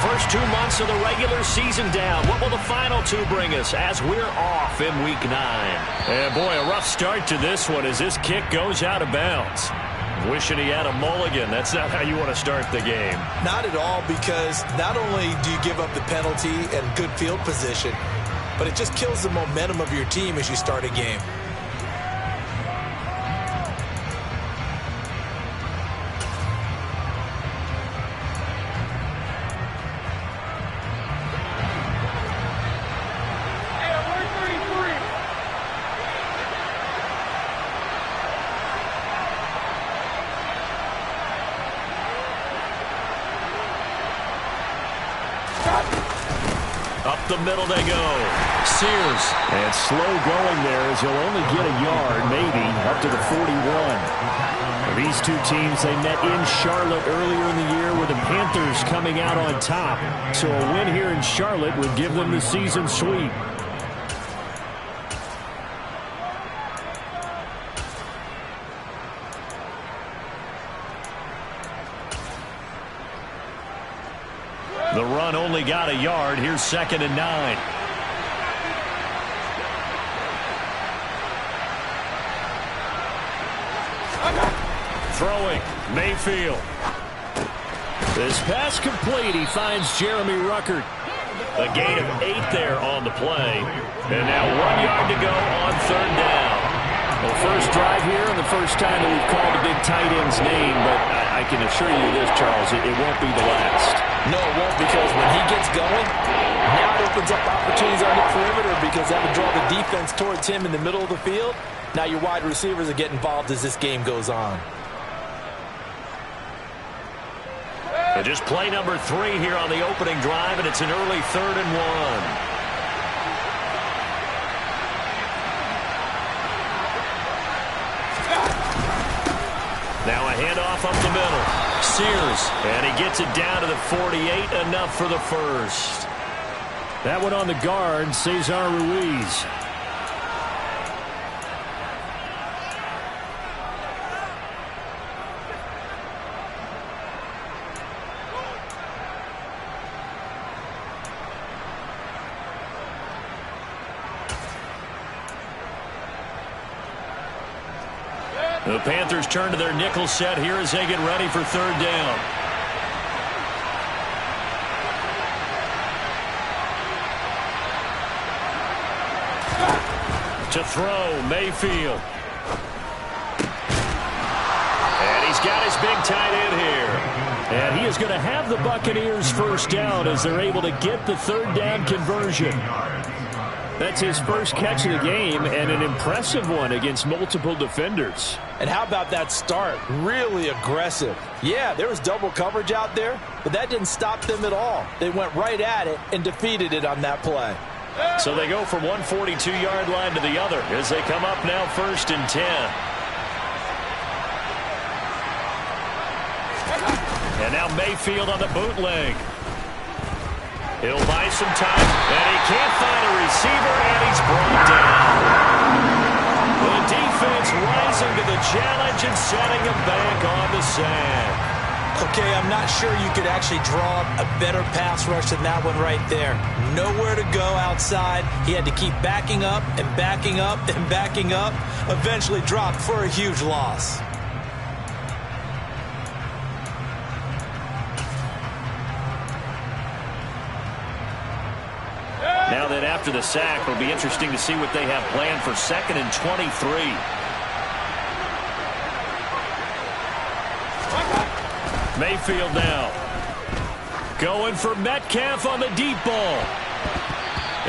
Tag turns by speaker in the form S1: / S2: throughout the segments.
S1: first 2 months of the regular season down. What will the final 2 bring us as we're off in Week 9? And boy, a rough start to this one as this kick goes out of bounds. Wishing he had a mulligan. That's not how you want to start the game.
S2: Not at all, because not only do you give up the penalty and good field position, but it just kills the momentum of your team as you start a game.
S1: Up the middle they go. Sears. And slow going there as he'll only get a yard, maybe, up to the 41. These two teams, they met in Charlotte earlier in the year with the Panthers coming out on top. So a win here in Charlotte would give them the season sweep. The run only got a yard. Here's 2nd and 9. Throwing, Mayfield. This pass complete. He finds Jeremy Ruckert. A gain of 8 there on the play. And now 1 yard to go on 3rd down. Well, first drive here and the first time that we've called a big tight end's name, but I can assure you this, Charles, it won't be the last.
S2: No, it won't, because when he gets going, now it opens up opportunities on the perimeter, because that would draw the defense towards him in the middle of the field. Now your wide receivers will get involved as this game goes on.
S1: And just play number 3 here on the opening drive, and it's an early 3rd and 1. Now a handoff up the middle. Sears. And he gets it down to the 48. Enough for the first. That one on the guard, Cesar Ruiz. The Panthers turn to their nickel set here as they get ready for 3rd down. To throw, Mayfield. And he's got his big tight end here. And he is going to have the Buccaneers first down as they're able to get the 3rd down conversion. That's his first catch of the game, and an impressive one against multiple defenders.
S2: And how about that start? Really aggressive. Yeah, there was double coverage out there, but that didn't stop them at all. They went right at it and defeated it on that play.
S1: So they go from one 42-yard line to the other as they come up now 1st and 10. And now Mayfield on the bootleg. He'll buy some time, and he can't find a receiver, and he's brought down. The defense rising to the challenge and setting him back on the sack.
S2: Okay, I'm not sure you could actually draw a better pass rush than that one right there. Nowhere to go outside. He had to keep backing up and backing up and backing up. Eventually dropped for a huge loss.
S1: Now that after the sack, it'll be interesting to see what they have planned for 2nd and 23. Mayfield now. Going for Metcalf on the deep ball.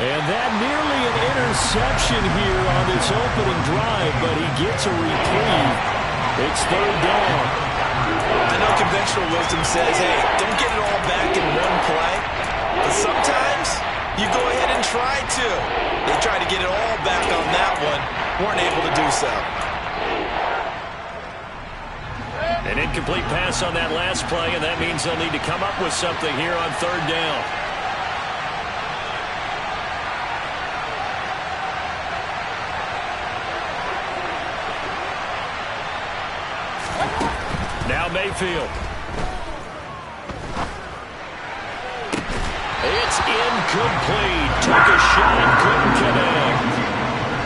S1: And that nearly an interception here on this opening drive, but he gets a reprieve. It's 3rd down.
S2: I know conventional wisdom says, hey, don't get it all back in one play. But sometimes you go ahead and try to. They tried to get it all back on that one. Weren't able to do so.
S1: An incomplete pass on that last play, and that means they'll need to come up with something here on 3rd down. Now Mayfield. It's incomplete. Took a shot, couldn't connect.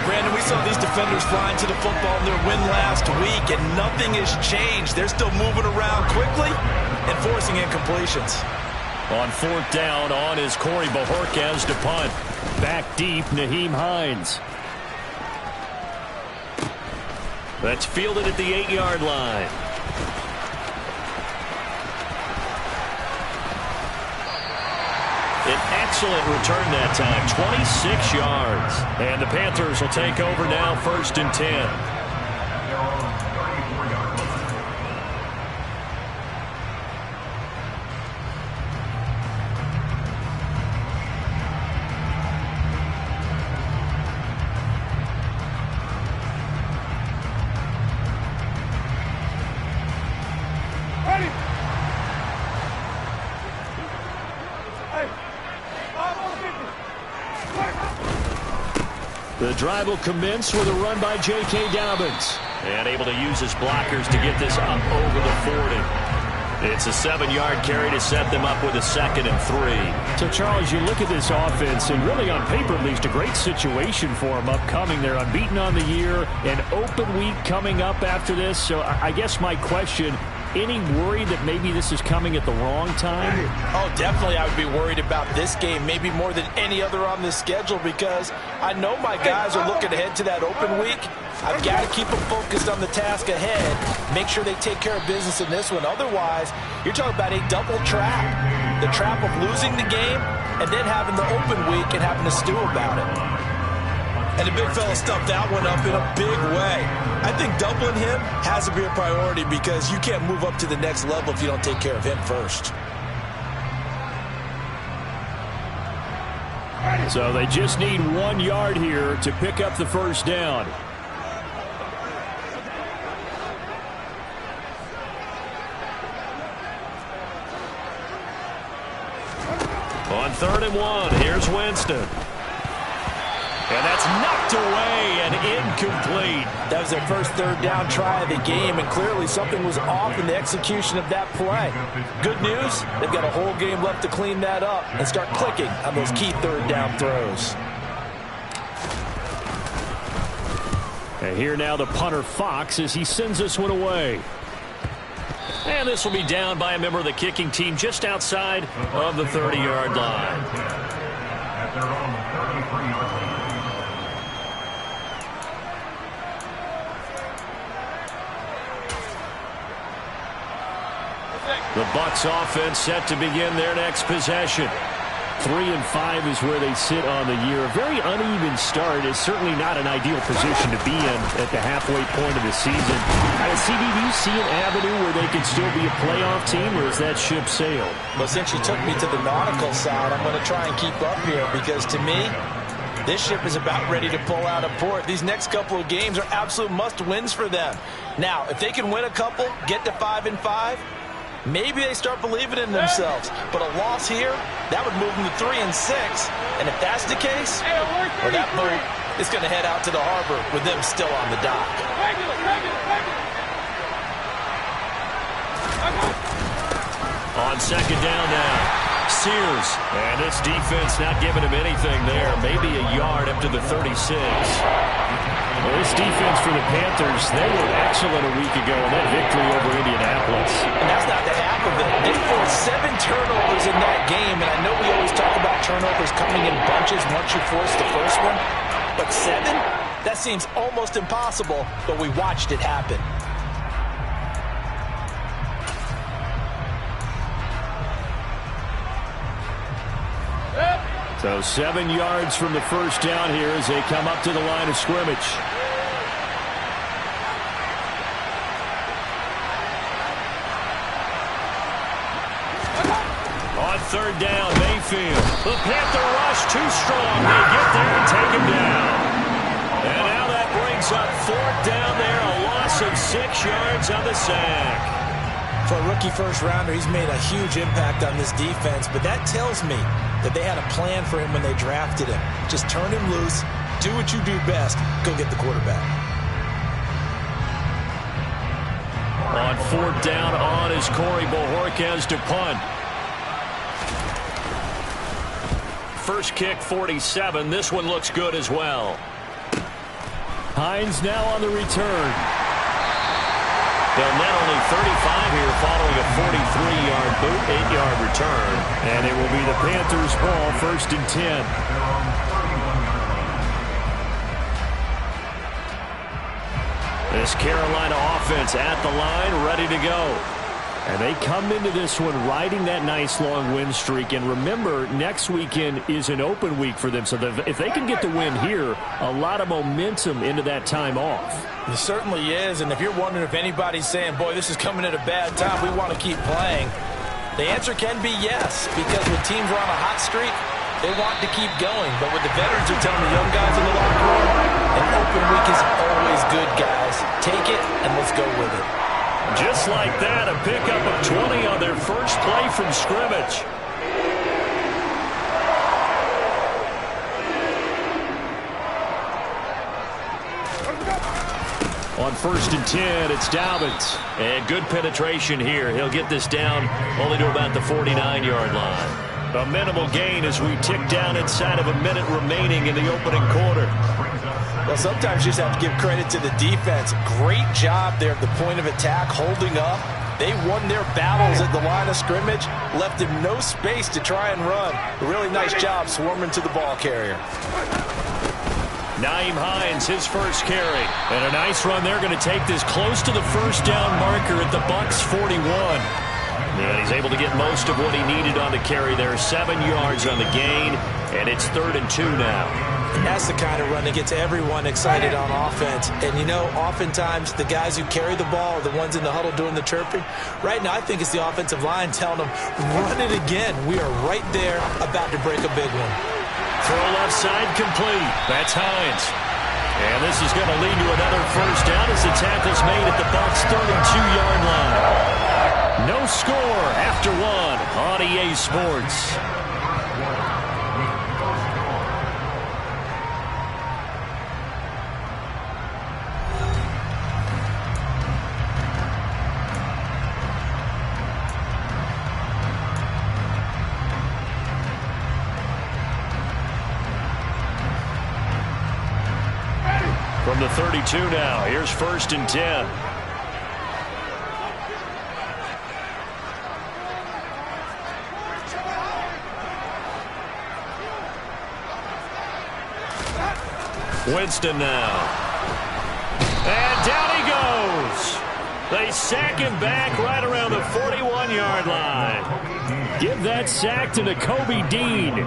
S2: Brandon, we saw these defenders flying to the football in their win last week, and nothing has changed. They're still moving around quickly and forcing incompletions.
S1: On fourth down, on is Corey Bojorquez to punt. Back deep, Nyheim Hines. That's fielded at the 8-yard line. An excellent return that time, 26 yards. And the Panthers will take over now, 1st and 10. The drive will commence with a run by J.K. Dobbins. And able to use his blockers to get this up over the 40. It's a 7-yard carry to set them up with a 2nd and 3. So, Charles, you look at this offense, and really on paper at least, a great situation for them upcoming. They're unbeaten on the year, an open week coming up after this. So I guess my question, any worry that maybe this is coming at the wrong time?
S2: Oh, definitely I would be worried about this game, maybe more than any other on this schedule, because I know my guys are looking ahead to that open week. I've got to keep them focused on the task ahead, make sure they take care of business in this one. Otherwise, you're talking about a double trap. The trap of losing the game and then having the open week and having to stew about it. And the big fella stuffed that one up in a big way. I think doubling him has to be a priority because you can't move up to the next level if you don't take care of him first.
S1: So they just need 1 yard here to pick up the first down. On 3rd and 1, here's Winston. And that's knocked away and incomplete.
S2: That was their first 3rd down try of the game, and clearly something was off in the execution of that play. Good news, they've got a whole game left to clean that up and start clicking on those key 3rd down throws.
S1: And here now the punter Fox as he sends this one away. And this will be down by a member of the kicking team just outside of the 30-yard line. The Bucs offense set to begin their next possession. 3-5 is where they sit on the year. A very uneven start is certainly not an ideal position to be in at the halfway point of the season. CD, do you see an avenue where they could still be a playoff team, or is that ship sailed?
S2: Well, since you took me to the nautical side, I'm going to try and keep up here because to me, this ship is about ready to pull out of port. These next couple of games are absolute must-wins for them. Now, if they can win a couple, get to 5-5, maybe they start believing in themselves. But a loss here, that would move them to 3-6. And if that's the case, well, that boat is going to head out to the harbor with them still on the dock.
S1: On 2nd down now, Sears. And this defense not giving him anything there. Maybe a yard up to the 36. Well, this defense for the Panthers, they were excellent a week ago in that victory over Indianapolis.
S2: And that's not the half of it. They forced 7 turnovers in that game, and I know we always talk about turnovers coming in bunches once you force the first one, but 7? That seems almost impossible, but we watched it happen.
S1: So 7 yards from the first down here as they come up to the line of scrimmage. On 3rd down, Mayfield. The Panther rush too strong. They get there and take him down. And now that brings up 4th down there, a loss of 6 yards on the sack.
S2: For a rookie first-rounder, he's made a huge impact on this defense, but that tells me that they had a plan for him when they drafted him. Just turn him loose, do what you do best, go get the quarterback.
S1: On 4th down, on is Corey Bojorquez to punt. first kick 47. This one looks good as well. Hines now on the return. They'll net only 35 here following a 43-yard boot, 8-yard return. And it will be the Panthers' ball, 1st and 10. This Carolina offense at the line, ready to go. And they come into this one riding that nice long win streak. And remember, next weekend is an open week for them. So if they can get the win here, a lot of momentum into that time off.
S2: It certainly is. And if you're wondering if anybody's saying, boy, this is coming at a bad time, we want to keep playing, the answer can be yes. Because when teams are on a hot streak, they want to keep going. But what the veterans are telling the young guys in the locker room, an open week is always good, guys. Take it and let's go with it.
S1: Just like that, a pickup of 20 on their first play from scrimmage. On 1st and 10, it's Dobbins. And good penetration here. He'll get this down only to about the 49-yard line. A minimal gain as we tick down inside of a minute remaining in the opening quarter.
S2: Well, sometimes you just have to give credit to the defense. Great job there at the point of attack, holding up. They won their battles at the line of scrimmage, left him no space to try and run. A really nice job swarming to the ball carrier.
S1: Nyheim Hines, his first carry. And a nice run. They're going to take this close to the first down marker at the Bucs 41. And he's able to get most of what he needed on the carry there. 7 yards on the gain, and it's 3rd and 2 now.
S2: That's the kind of run that gets everyone excited on offense. And, you know, oftentimes the guys who carry the ball are the ones in the huddle doing the chirping. Right now, I think it's the offensive line telling them, run it again. We are right there about to break a big one.
S1: Throw left side complete. That's Hines. And this is going to lead to another first down as the tackle's made at the Bucs 32-yard line. No score after one on EA Sports. From the 32 now, here's 1st and 10. Winston now. And down he goes. They sack him back right around the 41-yard line. Give that sack to Nakobe Dean.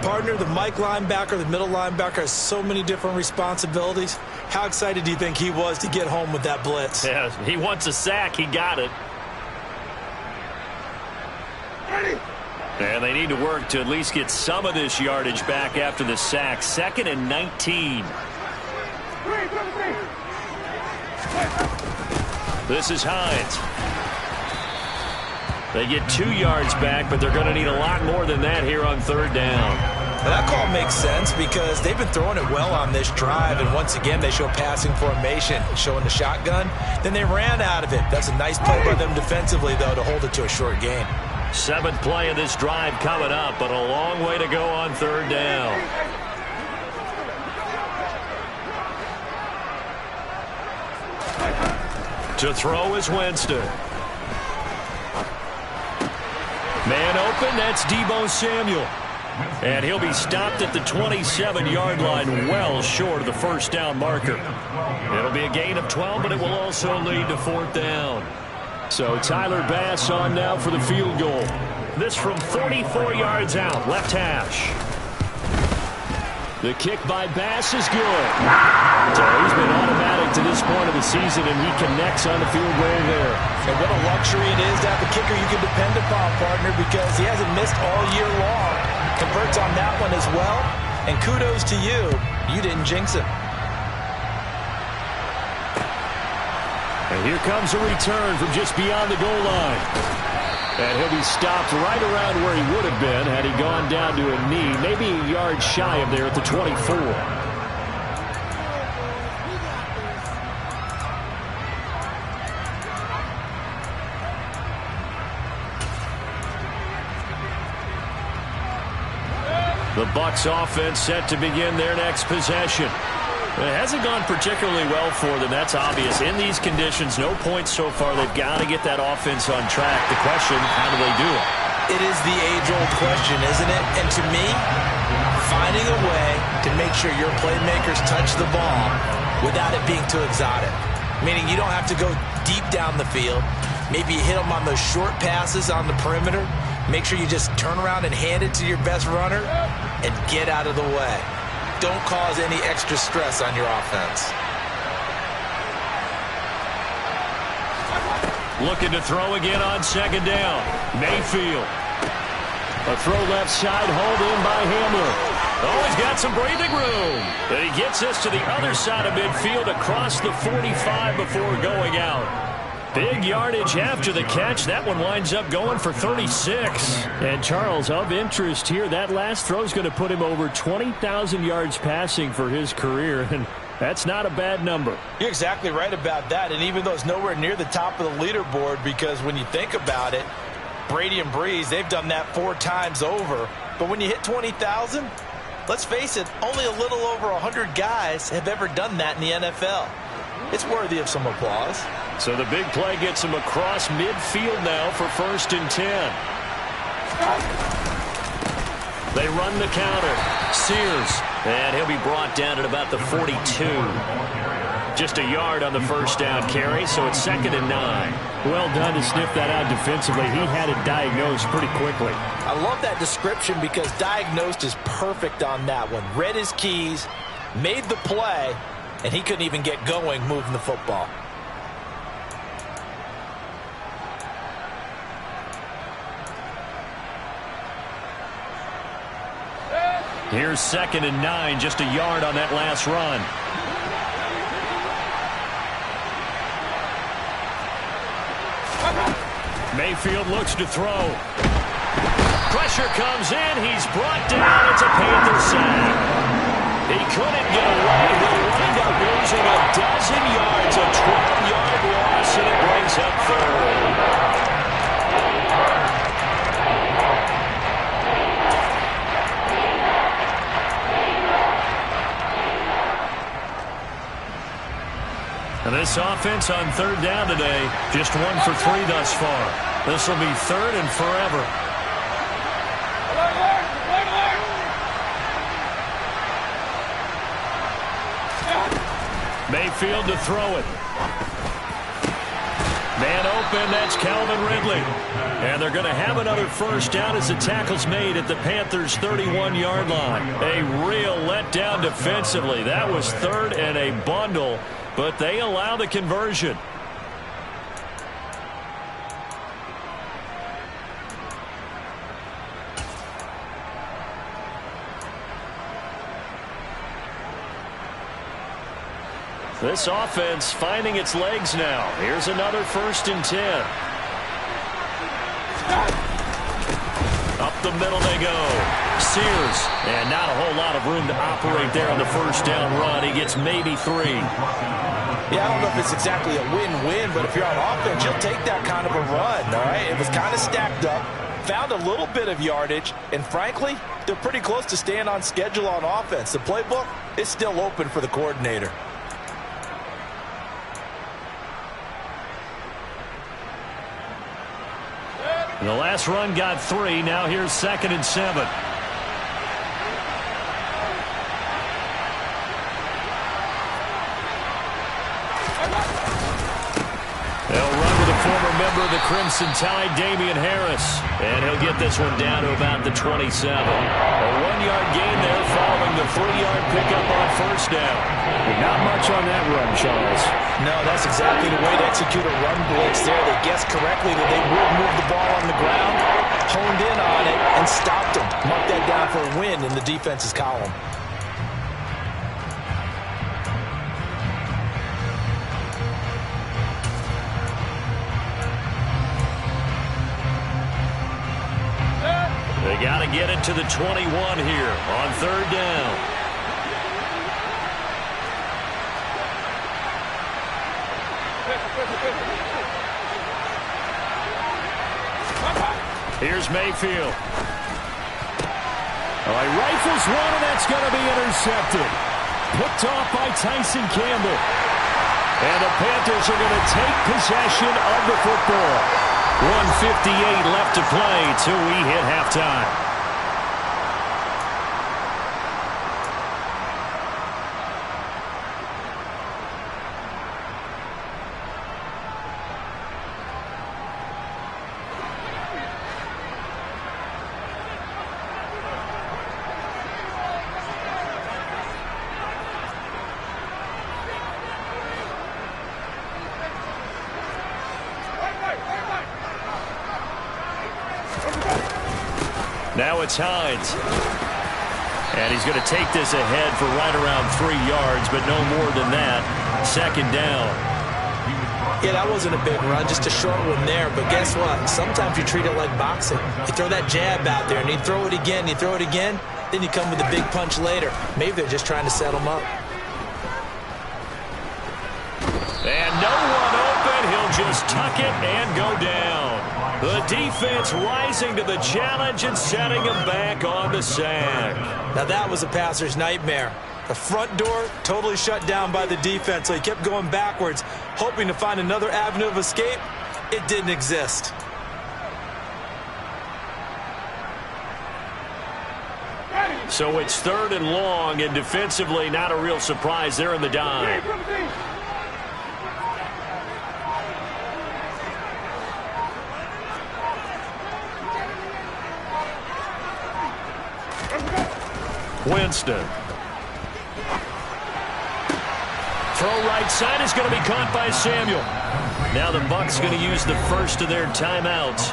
S2: Partner, the Mike linebacker, the middle linebacker has so many different responsibilities. How excited do you think he was to get home with that blitz?
S1: Yeah, he wants a sack. He got it. And they need to work to at least get some of this yardage back after the sack. 2nd and 19. This is Hines. They get 2 yards back, but they're going to need a lot more than that here on 3rd down.
S2: Well, that call makes sense because they've been throwing it well on this drive, and once again they show passing formation, showing the shotgun. Then they ran out of it. That's a nice play by them defensively, though, to hold it to a short gain.
S1: 7th play of this drive coming up, but a long way to go on 3rd down. To throw is Winston. Man open, that's Deebo Samuel. And he'll be stopped at the 27-yard line, well short of the first down marker. It'll be a gain of 12, but it will also lead to 4th down. So Tyler Bass on now for the field goal. This from 44 yards out, left hash. The kick by Bass is good. So he's been automatic to this point of the season, and he connects on the field goal there.
S2: And what a luxury it is to have a kicker you can depend upon, partner, because he hasn't missed all year long. Converts on that one as well, and kudos to you. You didn't jinx him.
S1: And here comes a return from just beyond the goal line. And he'll be stopped right around where he would have been had he gone down to a knee, maybe a yard shy of there at the 24. The Bucs offense set to begin their next possession. It hasn't gone particularly well for them. That's obvious. In these conditions, no points so far. They've got to get that offense on track. The question, how do they do it?
S2: It is the age-old question, isn't it? And to me, finding a way to make sure your playmakers touch the ball without it being too exotic. Meaning you don't have to go deep down the field. Maybe you hit them on those short passes on the perimeter. Make sure you just turn around and hand it to your best runner and get out of the way. Don't cause any extra stress on your offense.
S1: Looking to throw again on second down. Mayfield. A throw left side, hauled in by Hamler. Oh, he's got some breathing room. And he gets us to the other side of midfield across the 45 before going out. Big yardage after the catch. That one winds up going for 36. And Charles, of interest here, that last throw is going to put him over 20,000 yards passing for his career. And that's not a bad number.
S2: You're exactly right about that. And even though it's nowhere near the top of the leaderboard, because when you think about it, Brady and Breeze, they've done that 4 times over. But when you hit 20,000, let's face it, only a little over 100 guys have ever done that in the NFL. It's worthy of some applause.
S1: So the big play gets him across midfield now for 1st and 10. They run the counter. Sears. And he'll be brought down at about the 42. Just a yard on the first down carry, so it's 2nd and 9. Well done to sniff that out defensively. He had it diagnosed pretty quickly.
S2: I love that description because diagnosed is perfect on that one. Read his keys, made the play, and he couldn't even get going moving the football.
S1: Here's 2nd and 9, just a yard on that last run. Mayfield looks to throw. Pressure comes in. He's brought down. It's a Panther sack. He couldn't get away. He'll wind up losing a dozen yards, a 12-yard loss, and it brings up 3rd. And this offense on 3rd down today, just 1 for 3 thus far. This will be 3rd and forever. Mayfield to throw it. Man open, that's Calvin Ridley. And they're going to have another first down as the tackle's made at the Panthers' 31-yard line. A real letdown defensively. That was 3rd and a bundle, but they allow the conversion. This offense finding its legs now. Here's another 1st and 10. Up the middle they go. Sears. And not a whole lot of room to operate there on the first down run. He gets maybe 3.
S2: Yeah, I don't know if it's exactly a win-win, but if you're on offense, you'll take that kind of a run, all right? It was kind of stacked up, found a little bit of yardage, and frankly, they're pretty close to staying on schedule on offense. The playbook is still open for the coordinator.
S1: And the last run got 3. Now here's 2nd and 7. They'll run with a former member of the Crimson Tide, Damian Harris. And he'll get this one down to about the 27. A 1-yard gain there following the 3-yard pickup on first down. Not much on that run, Charles.
S2: No, that's exactly the way to execute a run blitz there. They guessed correctly that they would move the ball on the ground, honed in on it, and stopped them. Mark that down for a win in the defense's column.
S1: They got to get it to the 21 here on 3rd down. Here's Mayfield. He rifles one, and that's going to be intercepted. Picked off by Tyson Campbell. And the Panthers are going to take possession of the football. 1:58 left to play till we hit halftime. Now it's Hines. And he's going to take this ahead for right around 3 yards, but no more than that. Second down.
S2: Yeah, that wasn't a big run, just a short one there. But guess what? Sometimes you treat it like boxing. You throw that jab out there, and you throw it again, then you come with a big punch later. Maybe they're just trying to set him up.
S1: And no one open. He'll just tuck it and go down. The defense rising to the challenge and setting him back on the sack.
S2: Now that was a passer's nightmare. The front door totally shut down by the defense, so he kept going backwards, hoping to find another avenue of escape. It didn't exist.
S1: So it's 3rd and long, and defensively not a real surprise there in the dime. Winston. Throw right side is going to be caught by Samuel. Now the Bucs going to use the first of their timeouts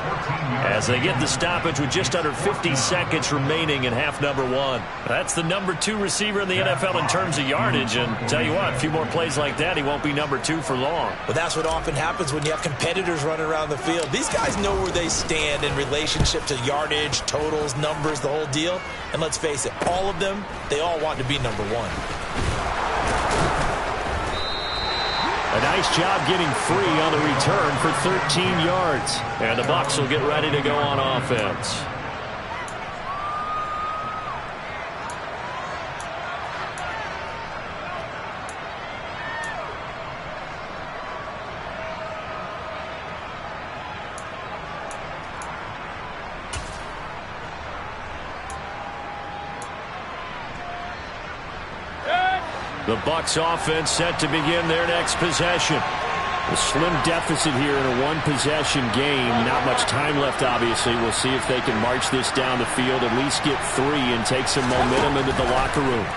S1: as they get the stoppage with just under 50 seconds remaining in half number 1. That's the number 2 receiver in the NFL in terms of yardage, and tell you what, a few more plays like that, he won't be number 2 for long.
S2: But that's what often happens when you have competitors running around the field. These guys know where they stand in relationship to yardage, totals, numbers, the whole deal. And let's face it, all of them, they all want to be number 1.
S1: A nice job getting free on the return for 13 yards. And the Bucs will get ready to go on offense. The Bucs offense set to begin their next possession. A slim deficit here in a one-possession game. Not much time left, obviously. We'll see if they can march this down the field, at least get 3, and take some momentum into the locker room.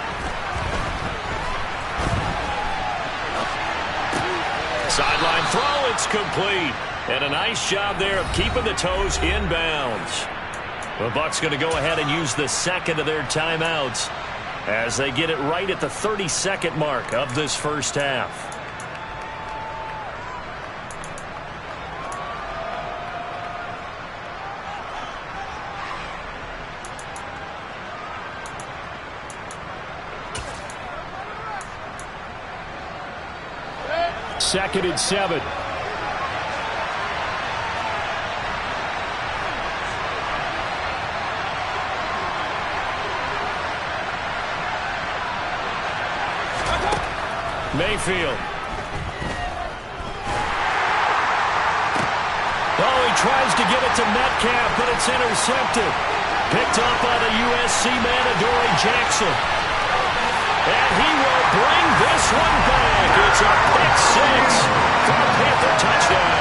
S1: Sideline throw, it's complete. And a nice job there of keeping the toes inbounds. The Bucs going to go ahead and use the second of their timeouts as they get it right at the 30-second mark of this first half. Second and 7. Mayfield. Oh, he tries to give it to Metcalf, but it's intercepted. Picked up by the USC man, Adoree Jackson. And he will bring this one back. It's a pick 6 for a Panther touchdown.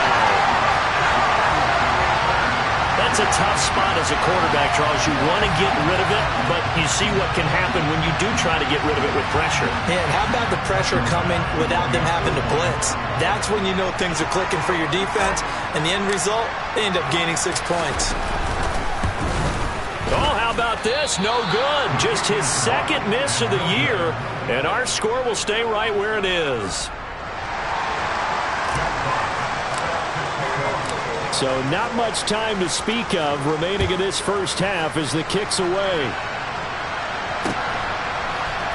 S1: That's a tough spot as a quarterback, Charles. You want to get rid of it, but you see what can happen when you do try to get rid of it with pressure.
S2: And how about the pressure coming without them having to blitz? That's when you know things are clicking for your defense, and the end result, they end up gaining 6 points.
S1: Oh, how about this? No good. Just his second miss of the year, and our score will stay right where it is. So not much time to speak of remaining in this first half as the kick's away.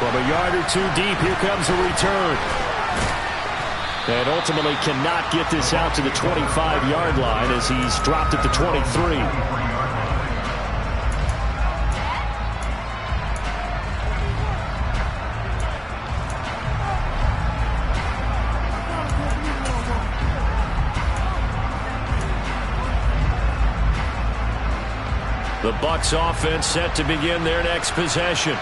S1: From a yard or 2 deep, here comes a return. And ultimately cannot get this out to the 25-yard line as he's dropped at the 23. The Bucs offense set to begin their next possession.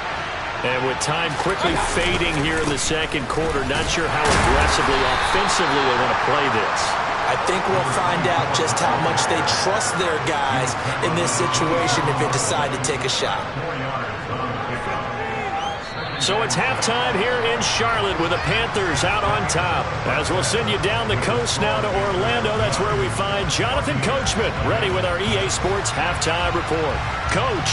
S1: And with time quickly fading here in the second quarter, not sure how aggressively, offensively they want to play this.
S2: I think we'll find out just how much they trust their guys in this situation if they decide to take a shot.
S1: So it's halftime here in Charlotte with the Panthers out on top. As we'll send you down the coast now to Orlando, that's where we find Jonathan Coachman ready with our EA Sports halftime report. Coach.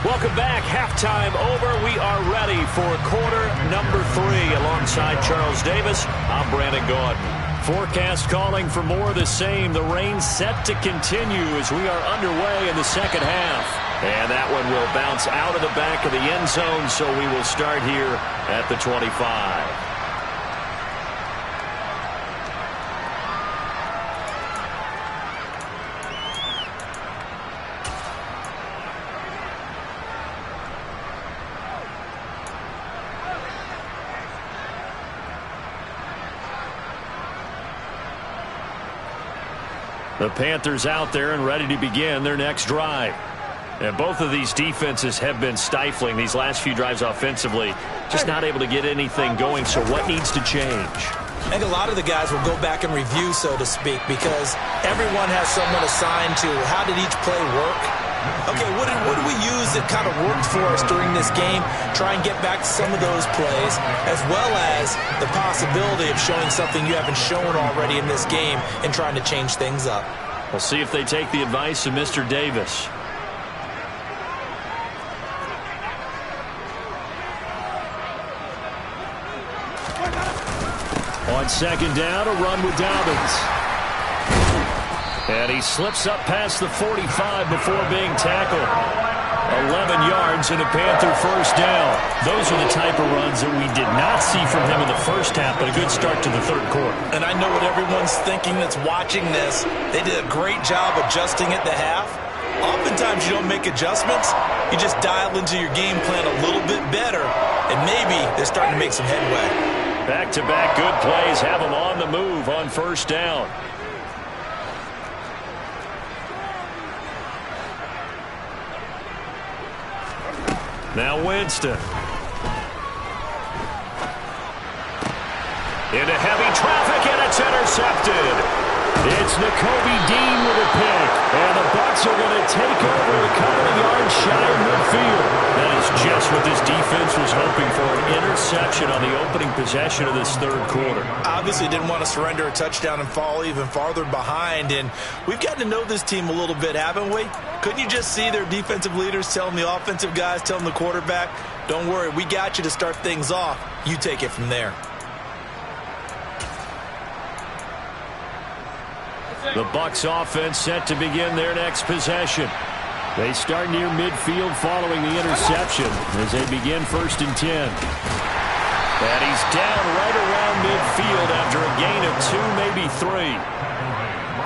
S1: Welcome back. Halftime over. We are ready for quarter number 3. Alongside Charles Davis, I'm Brandon Gaudin. Forecast calling for more of the same. The rain set to continue as we are underway in the second half. And that one will bounce out of the back of the end zone, so we will start here at the 25. The Panthers out there and ready to begin their next drive. And both of these defenses have been stifling these last few drives offensively. Just not able to get anything going, so what needs to change?
S2: I think a lot of the guys will go back and review, so to speak, because everyone has someone assigned to how did each play work. Okay, what did we use that kind of worked for us during this game? Try and get back to some of those plays, as well as the possibility of showing something you haven't shown already in this game and trying to change things up.
S1: We'll see if they take the advice of Mr. Davis. On second down, a run with Dobbins. And he slips up past the 45 before being tackled. 11 yards and a Panther first down. Those are the type of runs that we did not see from him in the first half, but a good start to the third quarter.
S2: And I know what everyone's thinking that's watching this. They did a great job adjusting at the half. Oftentimes you don't make adjustments. You just dial into your game plan a little bit better, and maybe they're starting to make some headway.
S1: Back-to-back good plays have them on the move on first down. Now Winston. Into heavy traffic, and it's intercepted. It's Nakobe Dean with a pick. And the Bucs are going to take over a couple of yards shy of midfield. That is just what this defense was hoping for, an interception on the opening possession of this third quarter.
S2: Obviously didn't want to surrender a touchdown and fall even farther behind. And we've gotten to know this team a little bit, haven't we? Couldn't you just see their defensive leaders telling the offensive guys, telling the quarterback, don't worry, we got you to start things off. You take it from there.
S1: The Bucs offense set to begin their next possession. They start near midfield following the interception as they begin 1st and 10. And he's down right around midfield after a gain of 2, maybe 3.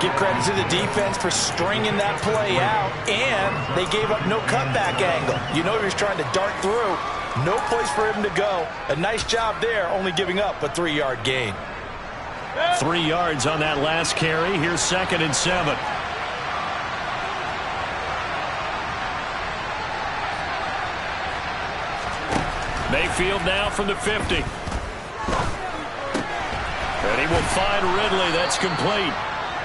S2: Give credit to the defense for stringing that play out, and they gave up no cutback angle. You know he was trying to dart through. No place for him to go. A nice job there, only giving up a 3-yard gain.
S1: 3 yards on that last carry. Here's 2nd and 7. Mayfield now from the 50. And he will find Ridley. That's complete.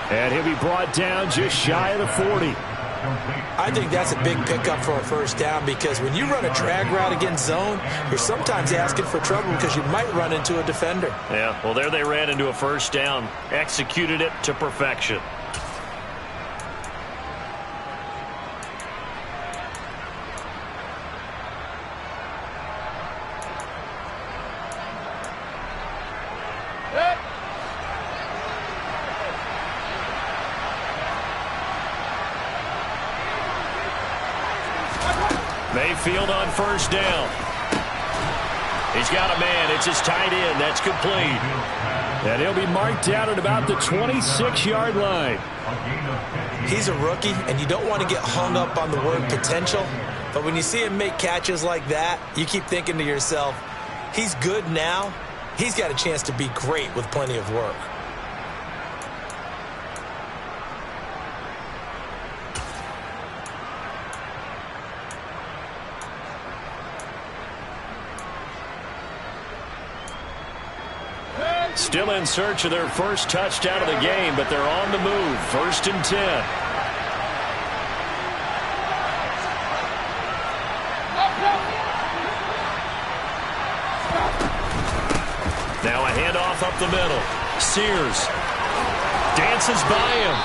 S1: And he'll be brought down just shy of the 40.
S2: I think that's a big pickup for a first down, because when you run a drag route against zone, you're sometimes asking for trouble because you might run into a defender.
S1: Yeah, well, there they ran into a first down, executed it to perfection. Mayfield on first down. He's got a man. It's his tight end. That's complete. And he'll be marked down at about the 26-yard line.
S2: He's a rookie, and you don't want to get hung up on the word potential. But when you see him make catches like that, you keep thinking to yourself, he's good now. He's got a chance to be great with plenty of work.
S1: Still in search of their first touchdown of the game, but they're on the move. 1st and 10. Now a handoff up the middle. Sears dances by him.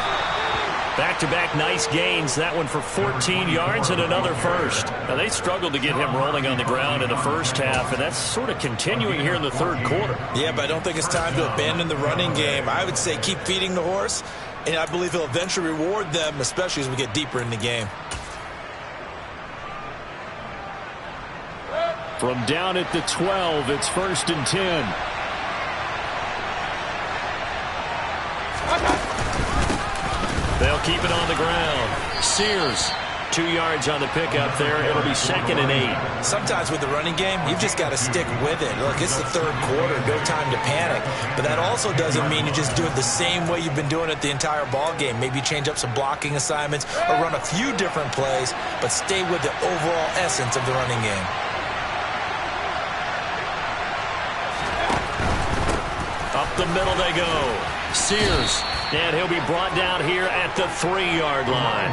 S1: Back-to-back nice gains. That one for 14 yards and another first. Now, they struggled to get him rolling on the ground in the first half, and that's sort of continuing here in the third quarter.
S2: Yeah, but I don't think it's time to abandon the running game. I would say keep feeding the horse, and I believe he'll eventually reward them, especially as we get deeper in the game.
S1: From down at the 12, it's 1st and 10. They'll keep it on the ground. Sears, 2 yards on the pickup there. It'll be 2nd and 8.
S2: Sometimes with the running game, you've just got to stick with it. Look, it's the third quarter. No time to panic. But that also doesn't mean you just do it the same way you've been doing it the entire ball game. Maybe change up some blocking assignments or run a few different plays, but stay with the overall essence of the running game.
S1: Up the middle they go. Sears. And he'll be brought down here at the 3-yard line.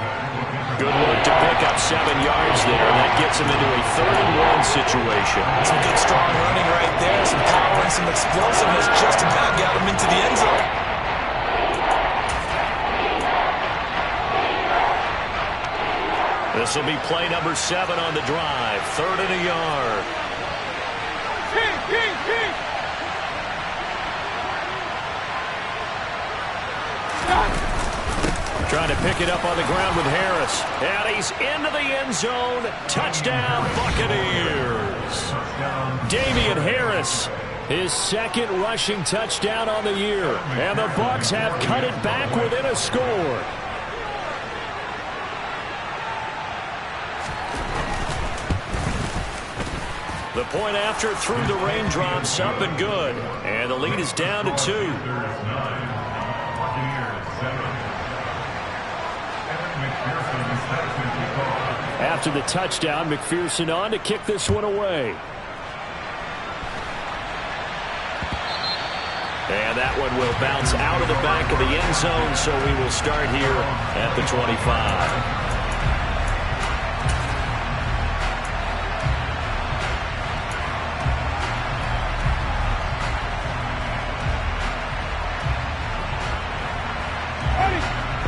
S1: Good work to pick up 7 yards there. That gets him into a 3rd and 1 situation.
S2: Some good strong running right there. Some power and some explosiveness just about got him into the end zone.
S1: This will be play number 7 on the drive. 3rd and a yard. Trying to pick it up on the ground with Harris. And he's into the end zone. Touchdown, Buccaneers. Damian Harris, his 2nd rushing touchdown on the year. And the Bucs have cut it back within a score. The point after through the raindrops, up and good. And the lead is down to 2. After the touchdown, McPherson on to kick this one away. And that one will bounce out of the back of the end zone, so we will start here at the 25.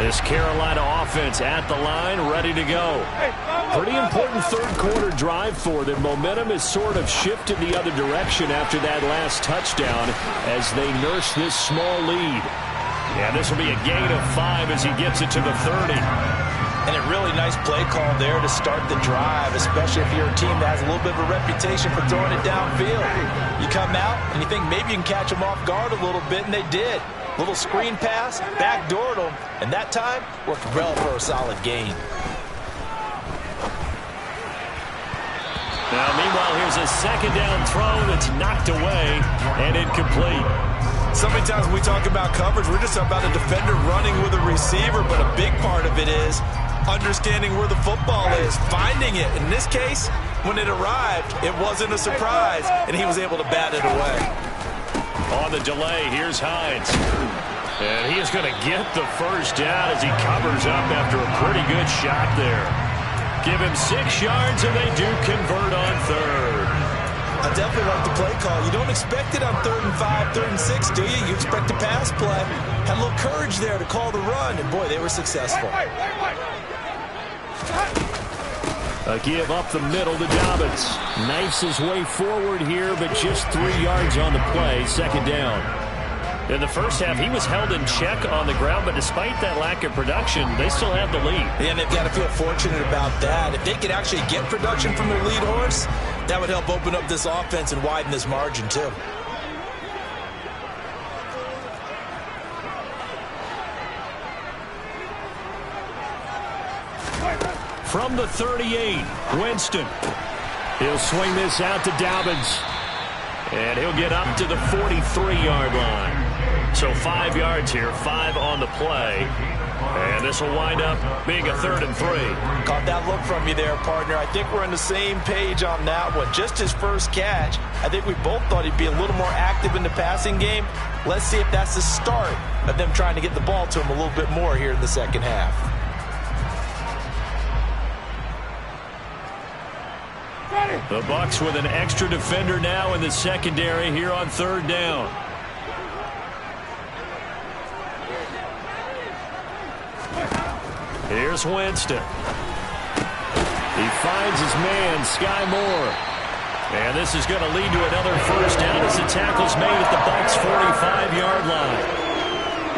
S1: This Carolina offense at the line, ready to go. Pretty important third quarter drive for them. Momentum has sort of shifted the other direction after that last touchdown as they nurse this small lead. And this will be a gain of 5 as he gets it to the 30.
S2: And a really nice play call there to start the drive, especially if you're a team that has a little bit of a reputation for throwing it downfield. You come out and you think maybe you can catch them off guard a little bit, and they did. Little screen pass, backdoored them, and that time worked well for a solid gain.
S1: Now, meanwhile, here's a 2nd down throw that's knocked away and incomplete.
S2: So many times when we talk about coverage, we're just talking about a defender running with a receiver, but a big part of it is understanding where the football is, finding it. In this case, when it arrived, it wasn't a surprise, and he was able to bat it away.
S1: On the delay, here's Hines. And he is going to get the first down as he covers up after a pretty good shot there. Give him 6 yards, and they do convert on 3rd.
S2: I definitely like the play call. You don't expect it on 3rd and 5, 3rd and 6, do you? You expect a pass play. Had a little courage there to call the run, and boy, they were successful.
S1: A give up the middle to Dobbins. Knifes his way forward here, but just 3 yards on the play. 2nd down. In the first half, he was held in check on the ground, but despite that lack of production, they still have the lead.
S2: And they've got to feel fortunate about that. If they could actually get production from their lead horse, that would help open up this offense and widen this margin, too.
S1: From the 38, Winston. He'll swing this out to Dobbins. And he'll get up to the 43-yard line. So 5 yards here, 5 on the play. And this will wind up being a 3rd and 3.
S2: Caught that look from you there, partner. I think we're on the same page on that one. Just his first catch. I think we both thought he'd be a little more active in the passing game. Let's see if that's the start of them trying to get the ball to him a little bit more here in the second half.
S1: The Bucs with an extra defender now in the secondary here on 3rd down. Here's Winston. He finds his man, Sky Moore. And this is going to lead to another first down as the tackle's made at the Bucs' 45-yard line.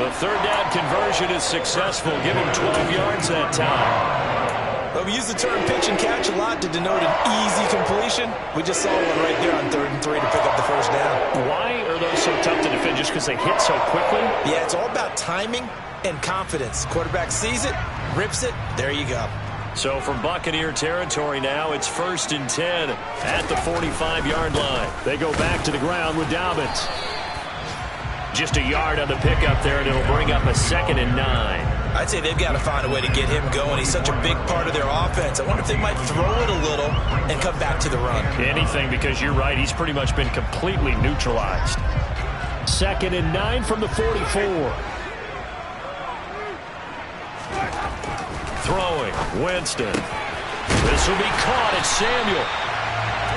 S1: The 3rd down conversion is successful. Give him 12 yards that time.
S2: Well, we use the term pitch and catch a lot to denote an easy completion. We just saw one right there on 3rd and 3 to pick up the first down.
S1: Why are those so tough to defend? Just because they hit so quickly?
S2: Yeah, it's all about timing and confidence. Quarterback sees it, rips it, there you go.
S1: So from Buccaneer territory now, it's 1st and 10 at the 45-yard line. They go back to the ground with Dobbins. Just a yard on the pickup there, and it'll bring up a 2nd and 9.
S2: I'd say they've got to find a way to get him going. He's such a big part of their offense. I wonder if they might throw it a little and come back to the run.
S1: Anything, because you're right. He's pretty much been completely neutralized. 2nd and 9 from the 44. Throwing, Winston. This will be caught. It's Samuel.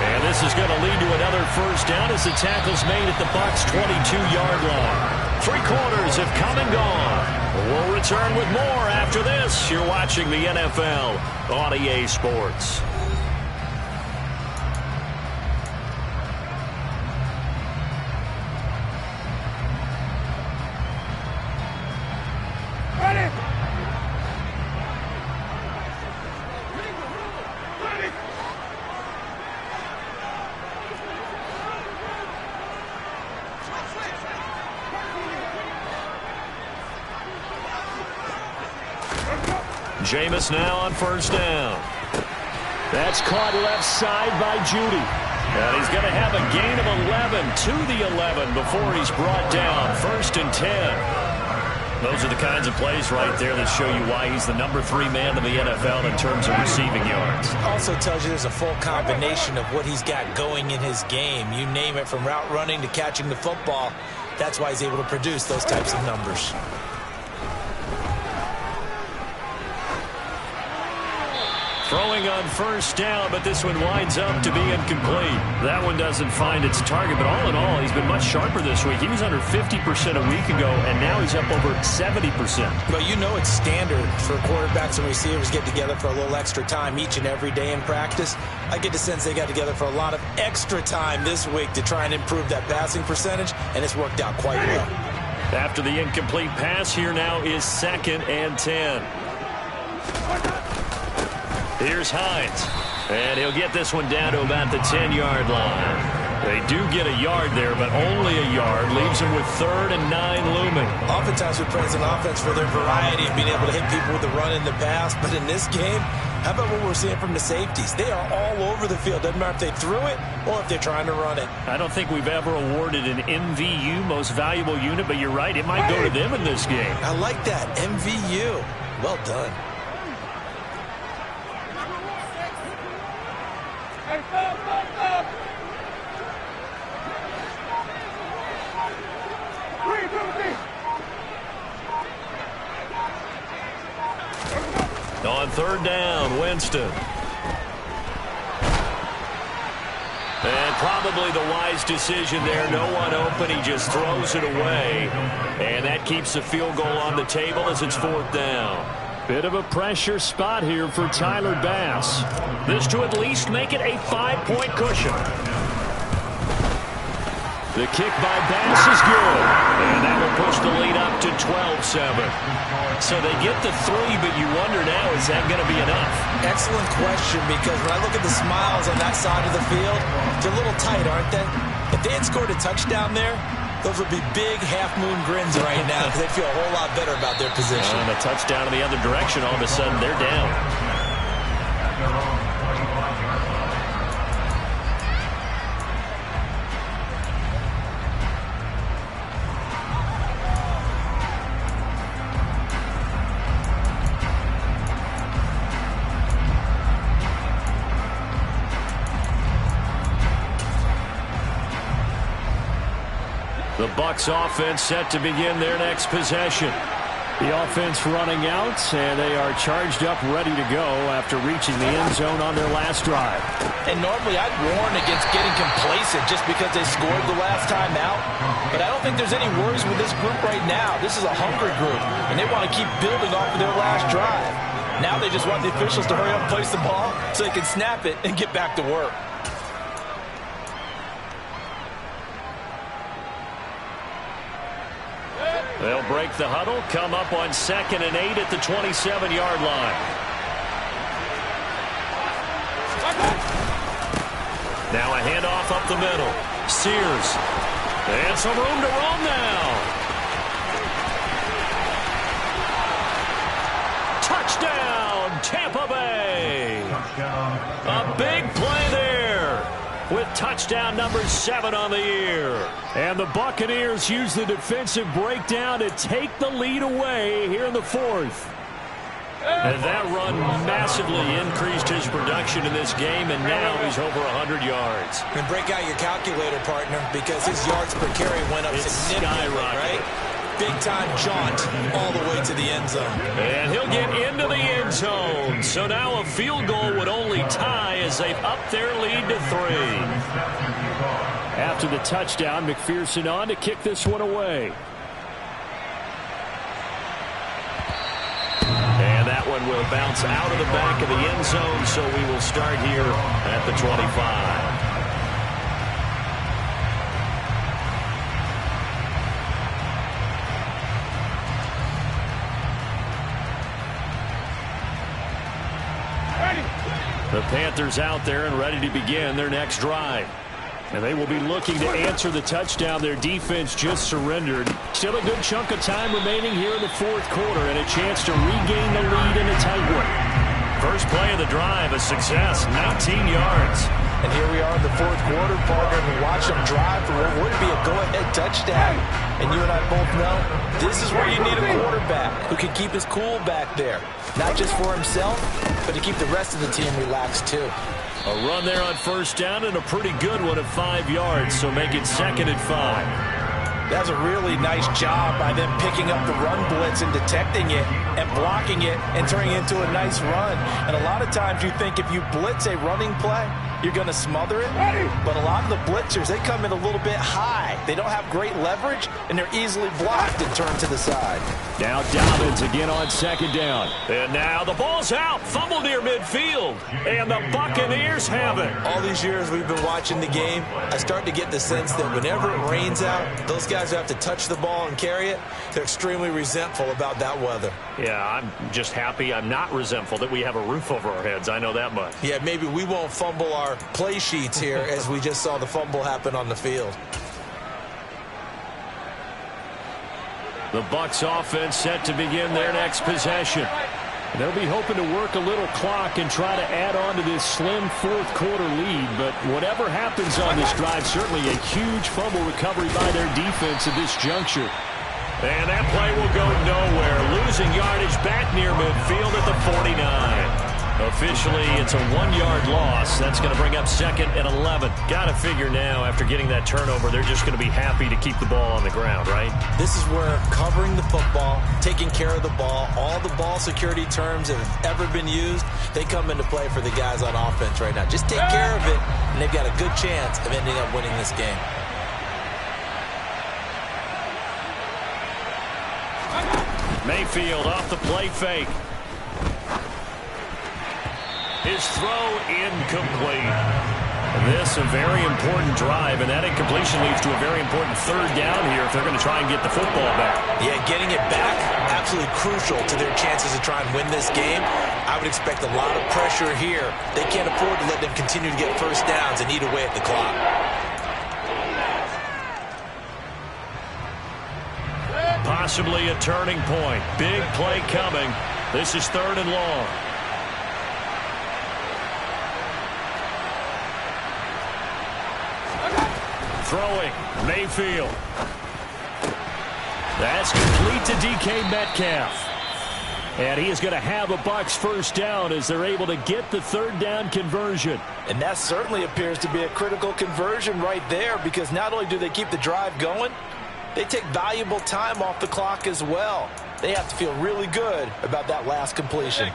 S1: And this is going to lead to another first down as the tackle's made at the Bucs' 22-yard line. 3 quarters have come and gone. We'll return with more after this. You're watching the NFL on EA Sports. Jameis now on first down. That's caught left side by Judy. And he's going to have a gain of 11 to the 11 before he's brought down. 1st and 10. Those are the kinds of plays right there that show you why he's the number 3 man in the NFL in terms of receiving yards.
S2: Also tells you there's a full combination of what he's got going in his game. You name it, from route running to catching the football. That's why he's able to produce those types of numbers.
S1: Throwing on first down, but this one winds up to be incomplete. That one doesn't find its target, but all in all, he's been much sharper this week. He was under 50% a week ago, and now he's up over 70%.
S2: Well, you know it's standard for quarterbacks and receivers get together for a little extra time each and every day in practice. I get the sense they got together for a lot of extra time this week to try and improve that passing percentage, and it's worked out quite well.
S1: After the incomplete pass, here now is 2nd and 10. Here's Hines, and he'll get this one down to about the 10-yard line. They do get a yard there, but only a yard. Leaves them with 3rd and 9 looming.
S2: Oftentimes we praise an offense for their variety of being able to hit people with the run in the pass, but in this game, how about what we're seeing from the safeties? They are all over the field. Doesn't matter if they threw it or if they're trying to run it.
S1: I don't think we've ever awarded an MVU, most valuable unit, but you're right, it might go to them in this game.
S2: I like that, MVU. Well done.
S1: On 3rd down, Winston. And probably the wise decision there. No one open. He just throws it away. And that keeps the field goal on the table as it's 4th down. Bit of a pressure spot here for Tyler Bass. This to at least make it a 5-point cushion. The kick by Bass is good. And that will push the lead up to 12-7. So they get the 3, but you wonder now, is that going to be enough?
S2: Excellent question, because when I look at the smiles on that side of the field, they're a little tight, aren't they? If they had scored a touchdown there, those would be big half-moon grins right now because they feel a whole lot better about their position.
S1: And a touchdown in the other direction, all of a sudden they're down. The Bucs offense set to begin their next possession. The offense running out, and they are charged up, ready to go after reaching the end zone on their last drive.
S2: And normally I'd warn against getting complacent just because they scored the last time out. But I don't think there's any worries with this group right now. This is a hungry group, and they want to keep building off of their last drive. Now they just want the officials to hurry up and place the ball so they can snap it and get back to work.
S1: They'll break the huddle, come up on 2nd and 8 at the 27-yard line. Now a handoff up the middle. Sears. And some room to roam now. Touchdown, Tampa Bay. A big play there, with touchdown number 7 on the year. And the Buccaneers use the defensive breakdown to take the lead away here in the 4th. And that run massively increased his production in this game, and now he's over 100 yards.
S2: And break out your calculator, partner, because his yards per carry went up significantly, right? Big-time jaunt all the way to the end zone.
S1: And he'll get into the end zone. So now a field goal would only tie as they've upped their lead to 3. After the touchdown, McPherson on to kick this one away. And that one will bounce out of the back of the end zone, so we will start here at the 25. The Panthers out there and ready to begin their next drive. And they will be looking to answer the touchdown their defense just surrendered. Still a good chunk of time remaining here in the 4th quarter and a chance to regain the lead in a tight one. First play of the drive, a success, 19 yards.
S2: And here we are in the 4th quarter, partner, and watch them drive for what would be a go-ahead touchdown. And you and I both know this is where you need a quarterback who can keep his cool back there. Not just for himself, but to keep the rest of the team relaxed too.
S1: A run there on first down and a pretty good one at 5 yards, so make it 2nd and 5.
S2: That's a really nice job by them picking up the run blitz and detecting it and blocking it and turning it into a nice run. And a lot of times you think if you blitz a running play, you're going to smother it. But a lot of the blitzers, they come in a little bit high. They don't have great leverage, and they're easily blocked and turned to the side.
S1: Now Dobbins again on 2nd down. And now the ball's out. Fumble near midfield. And the Buccaneers have it.
S2: All these years we've been watching the game, I start to get the sense that whenever it rains out, those guys who have to touch the ball and carry it, they're extremely resentful about that weather.
S1: Yeah, I'm just happy I'm not resentful that we have a roof over our heads. I know that much.
S2: Yeah, maybe we won't fumble our play sheets here as we just saw the fumble happen on the field.
S1: The Bucs offense set to begin their next possession. They'll be hoping to work a little clock and try to add on to this slim 4th quarter lead. But whatever happens on this drive, certainly a huge fumble recovery by their defense at this juncture. And that play will go nowhere. Losing yardage back near midfield at the 49. Officially, it's a 1-yard loss. That's going to bring up 2nd and 11. Got to figure now, after getting that turnover, they're just going to be happy to keep the ball on the ground, right?
S2: This is where covering the football, taking care of the ball, all the ball security terms that have ever been used, they come into play for the guys on offense right now. Just take care of it, and they've got a good chance of ending up winning this game.
S1: Mayfield off the play fake. His throw incomplete. This a very important drive, and that incompletion leads to a very important 3rd down here if they're going to try and get the football back.
S2: Yeah, getting it back, absolutely crucial to their chances to try and win this game. I would expect a lot of pressure here. They can't afford to let them continue to get first downs and eat away at the clock.
S1: Possibly a turning point. Big play coming. This is 3rd and long. Throwing, Mayfield. That's complete to DK Metcalf. And he is going to have a Bucs first down as they're able to get the 3rd down conversion.
S2: And that certainly appears to be a critical conversion right there, because not only do they keep the drive going, they take valuable time off the clock as well. They have to feel really good about that last completion.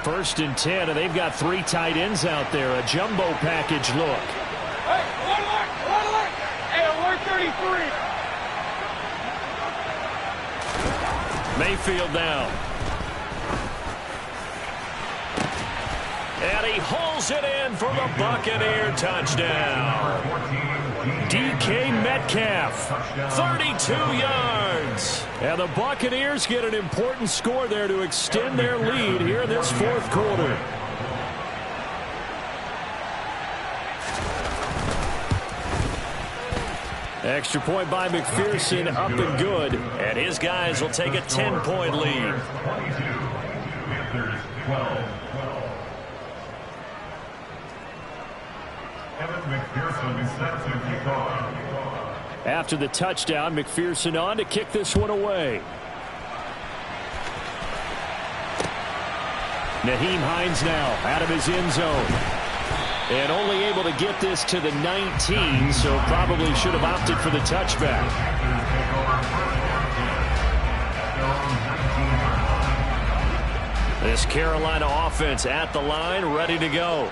S1: 1st and 10, and they've got 3 tight ends out there. A jumbo package look.
S3: Hey, alert! Hey, alert 33.
S1: Mayfield down. And he hauls it in for the Buccaneer touchdown. DK Metcalf, 32 yards. And the Buccaneers get an important score there to extend their lead here in this 4th quarter. Extra point by McPherson, up and good. And his guys will take a 10-point lead. After the touchdown, McPherson on to kick this one away. Nyheim Hines now out of his end zone. And only able to get this to the 19, so probably should have opted for the touchback. This Carolina offense at the line, ready to go.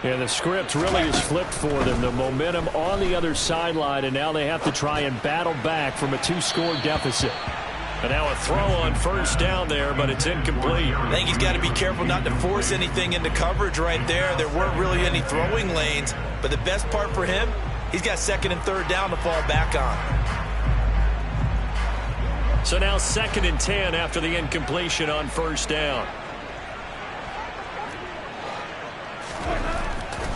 S1: And the script really is flipped for them. The momentum on the other sideline, and now they have to try and battle back from a 2-score deficit. And now a throw on 1st down there, but it's incomplete.
S2: I think he's got to be careful not to force anything into coverage right there. There weren't really any throwing lanes, but the best part for him, he's got 2nd and 3rd down to fall back on.
S1: So now 2nd and 10 after the incompletion on 1st down.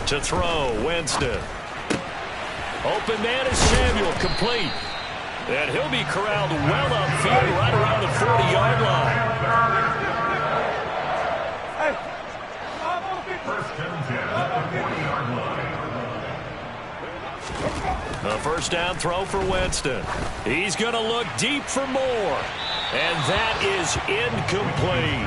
S1: To throw, Winston. Open man is Samuel, complete. And he'll be corralled well upfield right around the 40-yard line. The 1st down throw for Winston. He's going to look deep for more. And that is incomplete.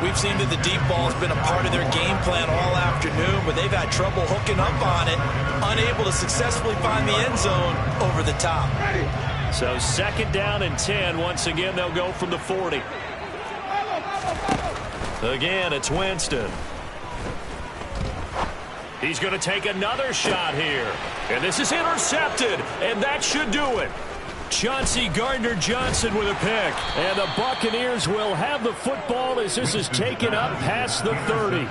S2: We've seen that the deep ball has been a part of their game plan all afternoon, but they've had trouble hooking up on it, unable to successfully find the end zone over the top.
S1: So 2nd down and 10. Once again, they'll go from the 40. Again, it's Winston. He's going to take another shot here. And this is intercepted, and that should do it. Chauncey Gardner-Johnson with a pick. And the Buccaneers will have the football as this is taken up past the 30.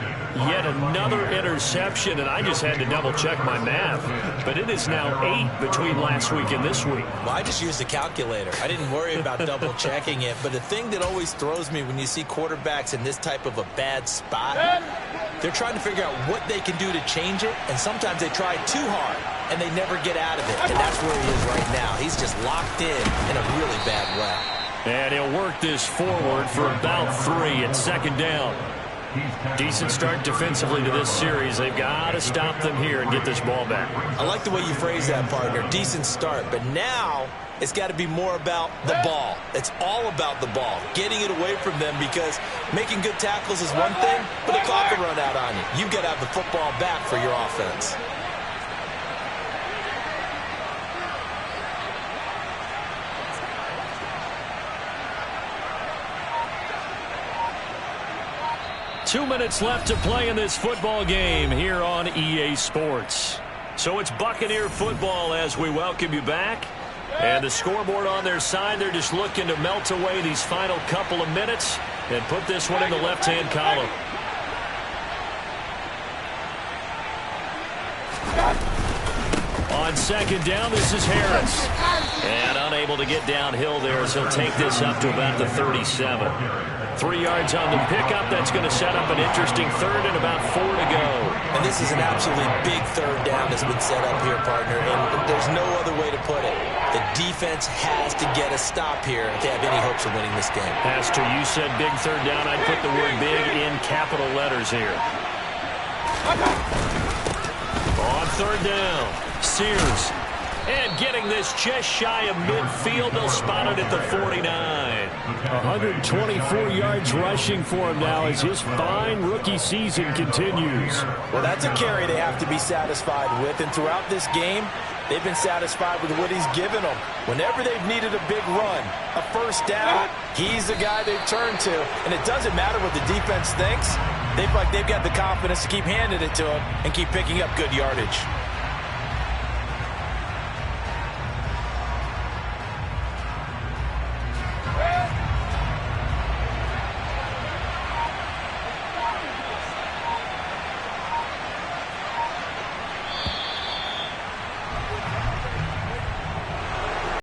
S1: Yet another interception, and I just had to double-check my math. But it is now 8 between last week and this week.
S2: Well, I just used a calculator. I didn't worry about double-checking it. But the thing that always throws me when you see quarterbacks in this type of a bad spot, they're trying to figure out what they can do to change it, and sometimes they try too hard, and they never get out of it. And that's where he is right now. He's just locked in a really bad way.
S1: And he'll work this forward for about 3 at 2nd down. Decent start defensively to this series. They've got to stop them here and get this ball back.
S2: I like the way you phrase that, partner. Decent start. But now it's got to be more about the ball. It's all about the ball. Getting it away from them, because making good tackles is one thing, but the clock will run out on you. You've got to have the football back for your offense.
S1: Two minutes left to play in this football game here on EA Sports. So it's Buccaneer football as we welcome you back. And the scoreboard on their side, they're just looking to melt away these final couple of minutes and put this one in the left-hand column. On 2nd down, this is Harris. And unable to get downhill there as he'll take this up to about the 37. 3 yards on the pickup. That's going to set up an interesting 3rd and about 4 to go.
S2: And this is an absolutely big 3rd down that's been set up here, partner. And there's no other way to put it. The defense has to get a stop here if they have any hopes of winning this game.
S1: Pastor, you said big 3rd down. I'd put the word big in capital letters here. On 3rd down, Sears. And getting this just shy of midfield, they'll spot it at the 49. 124 yards rushing for him now as his fine rookie season continues.
S2: Well, that's a carry they have to be satisfied with. And throughout this game, They've been satisfied with what he's given them. Whenever they've needed a big run, a first down, he's the guy they've turned to. And it doesn't matter what the defense thinks. They feel like they've got the confidence to keep handing it to him and keep picking up good yardage.